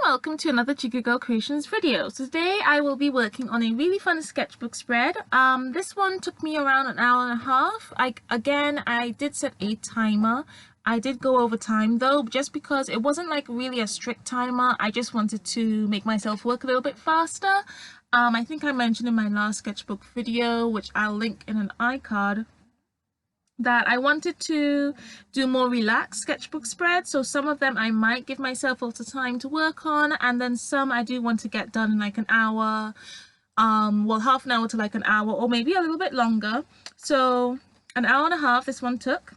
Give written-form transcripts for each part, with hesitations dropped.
welcome to another Checiegirl Creations video. So today I will be working on a really fun sketchbook spread. This one took me around an hour and a half. I did set a timer. I did go over time though, just because it wasn't like really a strict timer. I just wanted to make myself work a little bit faster. I think I mentioned in my last sketchbook video, which I'll link in an iCard, that I wanted to do more relaxed sketchbook spreads. So some of them I might give myself a little time to work on, and then some I do want to get done in like an hour, well, half an hour to like an hour, or maybe a little bit longer. So an hour and a half this one took,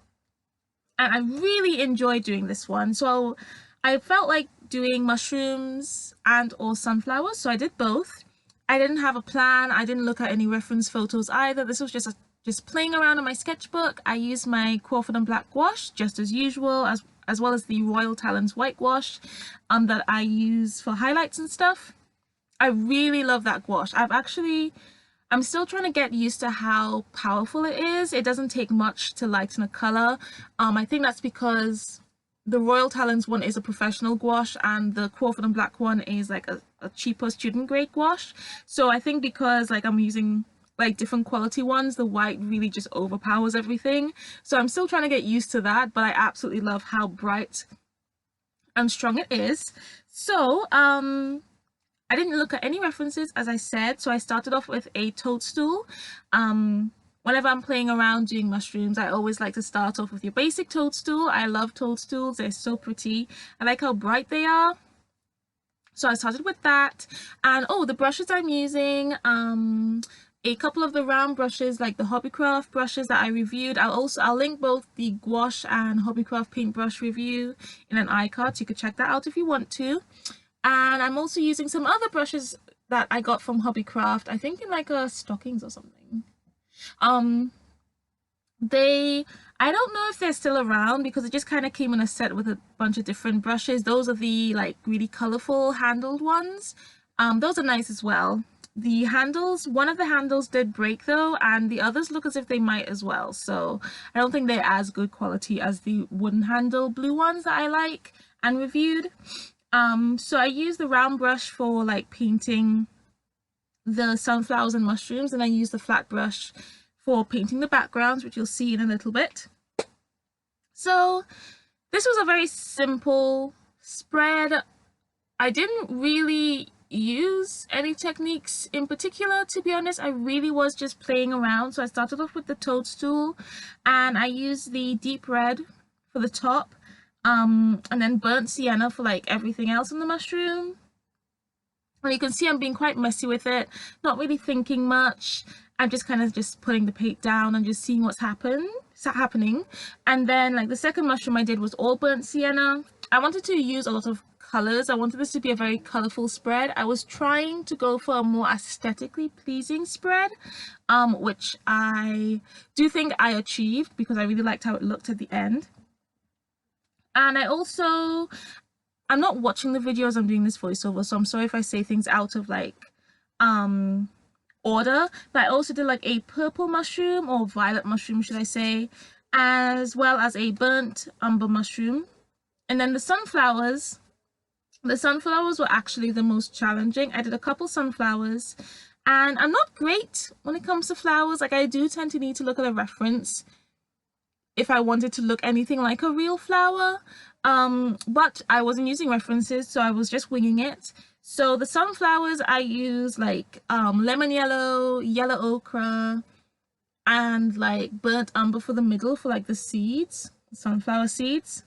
and I really enjoyed doing this one. So I felt like doing mushrooms and or sunflowers, so I did both. I didn't have a plan. I didn't look at any reference photos either. This was just playing around in my sketchbook. I used my Crawford and black gouache just as usual, as well as the Royal Talens white gouache that I use for highlights and stuff. I really love that gouache. I'm still trying to get used to how powerful it is. It doesn't take much to lighten a color. I think that's because the Royal Talens one is a professional gouache and the Crawford and black one is like a cheaper student grade gouache. So I think because like I'm using like different quality ones, the white really just overpowers everything. So I'm still trying to get used to that, but I absolutely love how bright and strong it is. So I didn't look at any references, as I said, so I started off with a toadstool. Whenever I'm playing around doing mushrooms, I always like to start off with your basic toadstool. I love toadstools, they're so pretty. I like how bright they are. So I started with that. And oh, the brushes I'm using, a couple of the round brushes, like the Hobbycraft brushes that I reviewed. I'll link both the Gouache and Hobbycraft paintbrush review in an iCard, so you could check that out if you want to. And I'm also using some other brushes that I got from Hobbycraft, I think in like stockings or something. I don't know if they're still around because it just kind of came in a set with a bunch of different brushes. Those are the like really colorful handled ones. Those are nice as well. The handles, one of the handles did break though, and the others look as if they might as well, so I don't think they're as good quality as the wooden handle blue ones that I like and reviewed. So I use the round brush for like painting the sunflowers and mushrooms, and I use the flat brush for painting the backgrounds, which you'll see in a little bit. So this was a very simple spread. I didn't really use any techniques in particular, to be honest. I really was just playing around. So I started off with the toadstool, and I used the deep red for the top, and then burnt sienna for like everything else in the mushroom. And you can see I'm being quite messy with it, not really thinking much. I'm just kind of just putting the paint down and just seeing what's happening. And then like the second mushroom I did was all burnt sienna. I wanted to use a lot of colors. I wanted this to be a very colorful spread. I was trying to go for a more aesthetically pleasing spread, which I do think I achieved because I really liked how it looked at the end. And I'm not watching the video as I'm doing this voiceover, so I'm sorry if I say things out of like order, but I also did like a purple mushroom, or violet mushroom should I say, as well as a burnt umber mushroom. And then the sunflowers were actually the most challenging. I did a couple sunflowers, and I'm not great when it comes to flowers. Like I do tend to need to look at a reference if I wanted to look anything like a real flower, but I wasn't using references, so I was just winging it. So the sunflowers I use like lemon yellow, yellow ochre, and like burnt umber for the middle for like the seeds, sunflower seeds.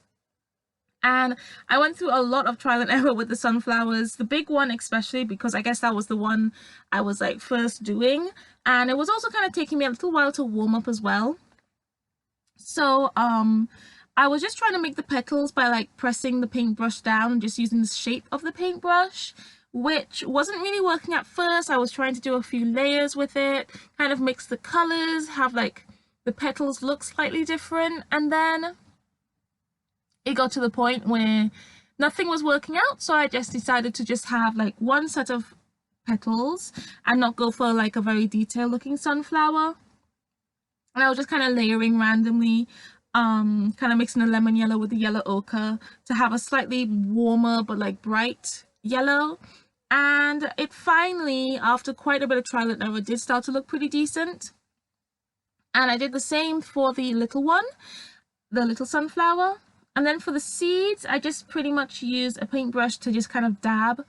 And I went through a lot of trial and error with the sunflowers, the big one especially, because I guess that was the one I was like first doing, and it was also kind of taking me a little while to warm up as well. So I was just trying to make the petals by like pressing the paintbrush down and just using the shape of the paintbrush, which wasn't really working at first. I was trying to do a few layers with it, kind of mix the colors, have like the petals look slightly different, and then it got to the point where nothing was working out, so I just decided to just have like one set of petals and not go for like a very detailed looking sunflower. And I was just kind of layering randomly, kind of mixing the lemon yellow with the yellow ochre to have a slightly warmer but like bright yellow, and it finally, after quite a bit of trial and error, did start to look pretty decent. And I did the same for the little one, the little sunflower. And then for the seeds, I just pretty much used a paintbrush to just kind of dab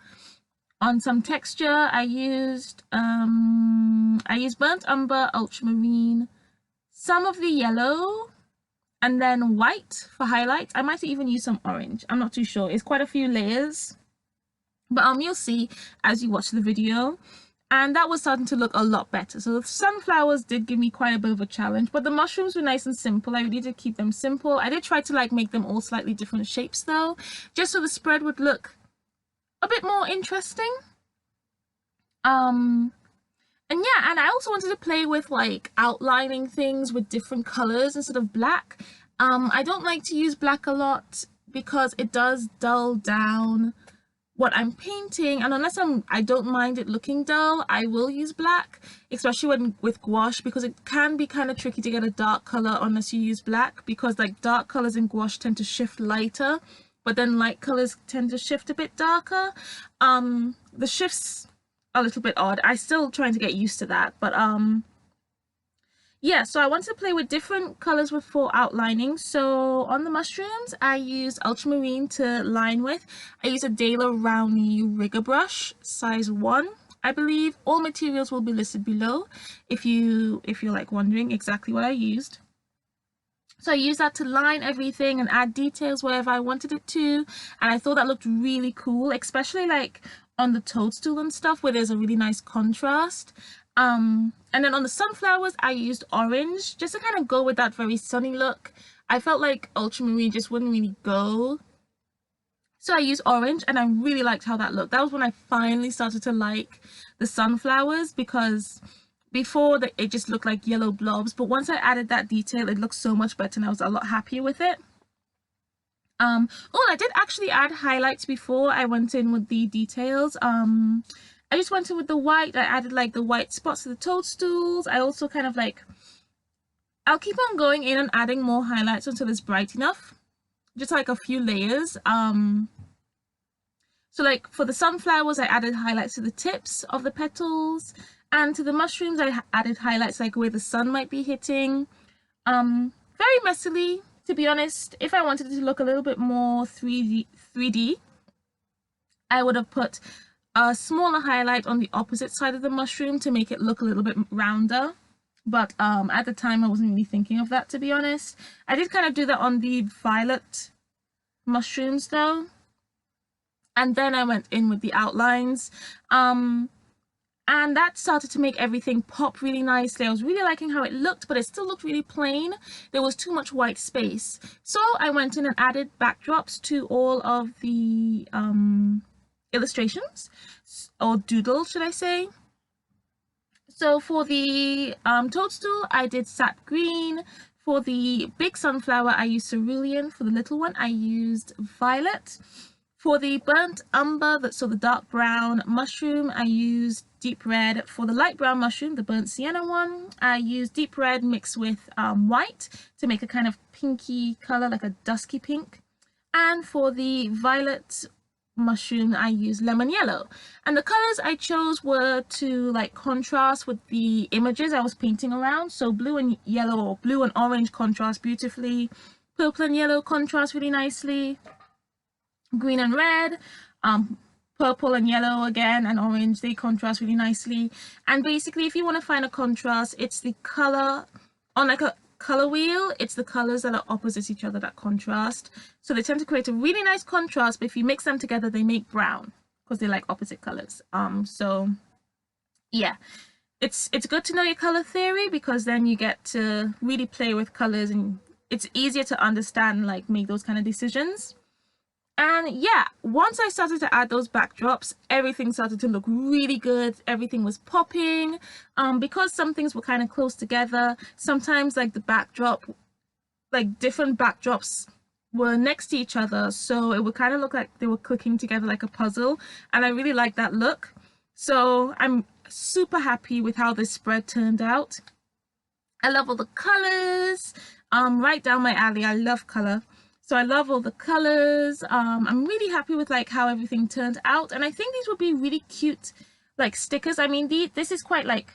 on some texture. I used burnt umber, ultramarine, some of the yellow, and then white for highlights. I might even use some orange. I'm not too sure. It's quite a few layers, but you'll see as you watch the video. And that was starting to look a lot better. So the sunflowers did give me quite a bit of a challenge, but the mushrooms were nice and simple. I really did keep them simple. I did try to like make them all slightly different shapes though, just so the spread would look a bit more interesting. And yeah, and I also wanted to play with like outlining things with different colors instead of black. I don't like to use black a lot because it does dull down what I'm painting, and unless I don't mind it looking dull, I will use black, especially when with gouache, because it can be kind of tricky to get a dark color unless you use black, because like dark colors in gouache tend to shift lighter, but then light colors tend to shift a bit darker. The shifts a little bit odd. I'm still trying to get used to that, but yeah, so I wanted to play with different colors for outlining. So on the mushrooms, I used ultramarine to line with. I used a Rowney rigger brush, size 1, I believe. All materials will be listed below if you're like wondering exactly what I used. So I used that to line everything and add details wherever I wanted it to, and I thought that looked really cool, especially like on the toadstool and stuff where there's a really nice contrast. And then on the sunflowers, I used orange just to kind of go with that very sunny look. I felt like ultramarine just wouldn't really go, so I used orange, and I really liked how that looked. That was when I finally started to like the sunflowers, because before it just looked like yellow blobs, but once I added that detail, it looked so much better and I was a lot happier with it. Oh, I did actually add highlights before I went in with the details. I just went in with the white. I added like the white spots to the toadstools. I also kind of like, I'll keep on going in and adding more highlights until it's bright enough, just like a few layers. So like for the sunflowers, I added highlights to the tips of the petals, and to the mushrooms I added highlights like where the sun might be hitting. Very messily, to be honest. If I wanted it to look a little bit more 3D, I would have put a smaller highlight on the opposite side of the mushroom to make it look a little bit rounder, but at the time I wasn't really thinking of that, to be honest. I did kind of do that on the violet mushrooms though, and then I went in with the outlines, and that started to make everything pop really nicely. I was really liking how it looked, but it still looked really plain. There was too much white space, so I went in and added backdrops to all of the illustrations, or doodles should I say. So for the toadstool, I did sap green. For the big sunflower, I used cerulean. For the little one, I used violet. For the burnt umber, so the dark brown mushroom, I used deep red. For the light brown mushroom, the burnt sienna one, I used deep red mixed with white to make a kind of pinky color, like a dusky pink. And for the violet mushroom, I used lemon yellow. And the colors I chose were to like contrast with the images I was painting around. So blue and yellow, or blue and orange, contrast beautifully. Purple and yellow contrast really nicely. Green and red, purple and yellow again, and orange, they contrast really nicely. And basically, if you want to find a contrast, it's the color on like a color wheel, it's the colors that are opposite each other that contrast. So they tend to create a really nice contrast, but if you mix them together, they make brown because they're like opposite colors. So yeah, it's good to know your color theory, because then you get to really play with colors and it's easier to understand, like make those kind of decisions. And yeah, once I started to add those backdrops, everything started to look really good. Everything was popping. Because some things were kind of close together, sometimes like the backdrop, like different backdrops were next to each other, so it would kind of look like they were clicking together like a puzzle, and I really like that look. So I'm super happy with how this spread turned out. I love all the colors, right down my alley. I love color. So I love all the colors. I'm really happy with like how everything turned out, and I think these would be really cute like stickers. I mean, this is quite like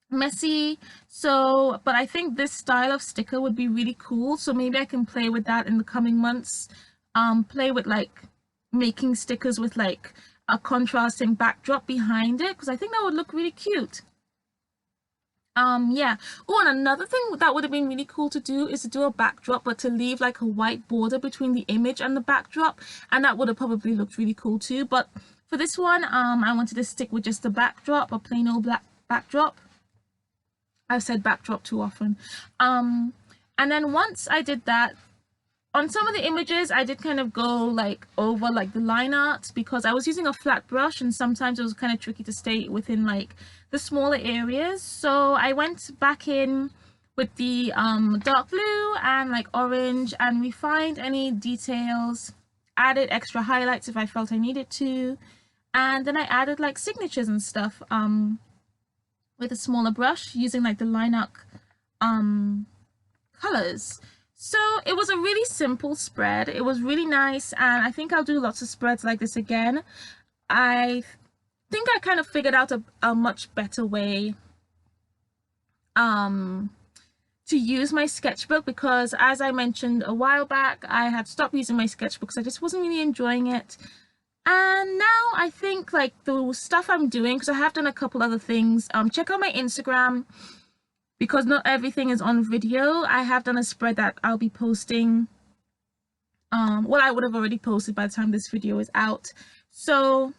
messy, so but I think this style of sticker would be really cool, so maybe I can play with that in the coming months. Play with like making stickers with like a contrasting backdrop behind it, because I think that would look really cute. Yeah. Oh, and another thing that would have been really cool to do is to do a backdrop, but to leave like a white border between the image and the backdrop, and that would have probably looked really cool too. But for this one, I wanted to stick with just the backdrop, a plain old black backdrop. I've said backdrop too often. And then once I did that, on some of the images I did kind of go like over like the line art, because I was using a flat brush and sometimes it was kind of tricky to stay within like the smaller areas. So I went back in with the dark blue and like orange and refined any details, added extra highlights if I felt I needed to, and then I added like signatures and stuff with a smaller brush using like the line art colors. So it was a really simple spread. It was really nice, and I think I'll do lots of spreads like this again. I think I kind of figured out a much better way to use my sketchbook, because as I mentioned a while back, I had stopped using my sketchbook because I just wasn't really enjoying it. And now I think like the stuff I'm doing, because I have done a couple other things, check out my Instagram, because not everything is on video. I have done a spread that I'll be posting, well, I would have already posted by the time this video is out. So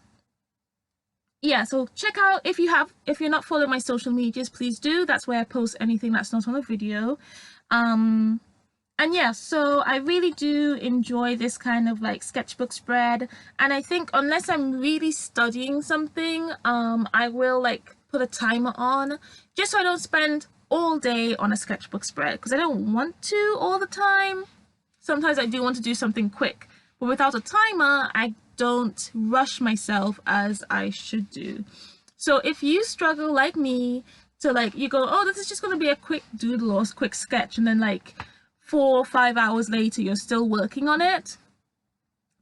yeah, so check out, if you're not following my social medias, please do. That's where I post anything that's not on a video. And yeah, so I really do enjoy this kind of like sketchbook spread, and I think unless I'm really studying something, I will like put a timer on, just so I don't spend all day on a sketchbook spread, because I don't want to all the time. Sometimes I do want to do something quick, but without a timer I don't rush myself as I should do. So if you struggle like me to like, you go, oh, this is just going to be a quick doodle or a quick sketch, and then like 4 or 5 hours later you're still working on it,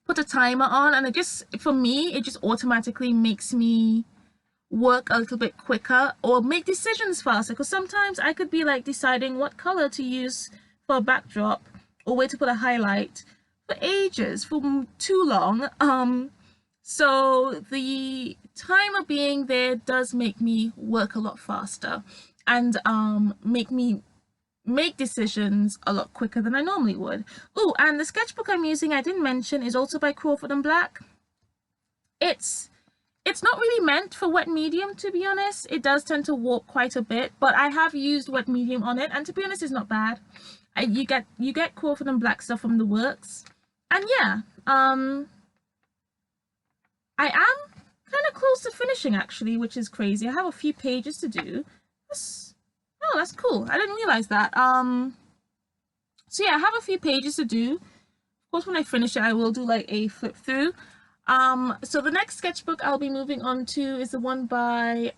put a timer on, and it just, for me, it just automatically makes me work a little bit quicker or make decisions faster, because sometimes I could be like deciding what color to use for a backdrop or where to put a highlight for ages, for too long. So the timer being there does make me work a lot faster and make me make decisions a lot quicker than I normally would. Oh, and the sketchbook I'm using, I didn't mention, is also by Crawford and Black. It's not really meant for wet medium, to be honest. It does tend to warp quite a bit, but I have used wet medium on it, and to be honest, it's not bad. You get Crawford and Black stuff from the works. And yeah, I am kind of close to finishing actually, which is crazy. I have a few pages to do. Oh, that's cool. I didn't realize that. So yeah, I have a few pages to do. Of course, when I finish it, I will do like a flip through. So the next sketchbook I'll be moving on to is the one by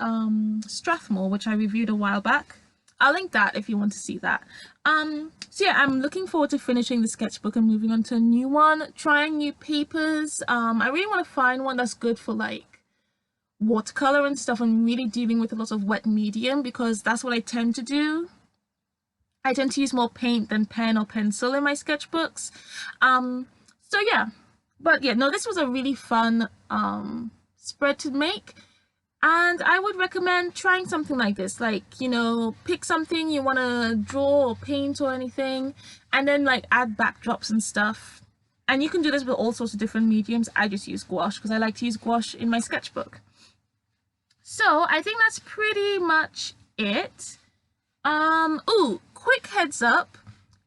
Strathmore, which I reviewed a while back. I'll link that if you want to see that. So yeah, I'm looking forward to finishing the sketchbook and moving on to a new one, trying new papers. I really want to find one that's good for like watercolor and stuff, and really dealing with a lot of wet medium, because that's what I tend to do. I tend to use more paint than pen or pencil in my sketchbooks. So yeah. But yeah, no, this was a really fun spread to make, and I would recommend trying something like this. Like, you know, pick something you want to draw or paint or anything, and then like add backdrops and stuff. And you can do this with all sorts of different mediums. I just use gouache because I like to use gouache in my sketchbook. So I think that's pretty much it. Ooh, quick heads up.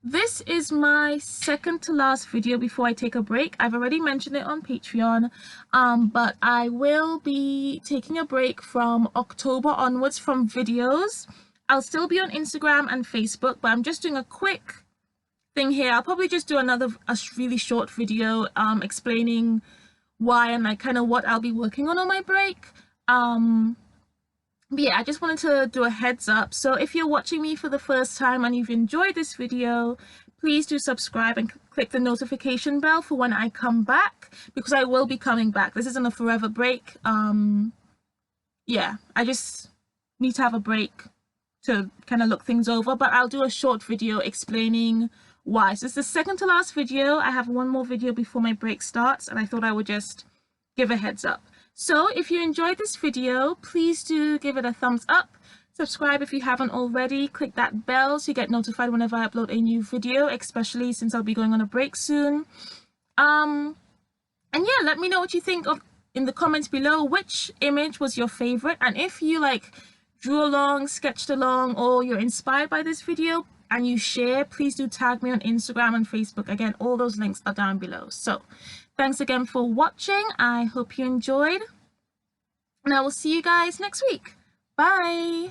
This is my second to last video before I take a break. I've already mentioned it on Patreon, but I will be taking a break from October onwards from videos. I'll still be on Instagram and Facebook, but I'm just doing a quick thing here. I'll probably just do a really short video explaining why and like kind of what I'll be working on my break. But yeah, I just wanted to do a heads up. So if you're watching me for the first time and you've enjoyed this video, please do subscribe and click the notification bell for when I come back, because I will be coming back. This isn't a forever break. Yeah, I just need to have a break to kind of look things over, but I'll do a short video explaining why. So it's the second to last video. I have one more video before my break starts, and I thought I would just give a heads up. So if you enjoyed this video, please do give it a thumbs up. Subscribe if you haven't already. Click that bell so you get notified whenever I upload a new video, especially since I'll be going on a break soon. And yeah, let me know what you think of in the comments below. Which image was your favorite? And if you like drew along, sketched along, or you're inspired by this video and you share, please do tag me on Instagram and Facebook. Again, all those links are down below. So thanks again for watching. I hope you enjoyed, and I will see you guys next week. Bye.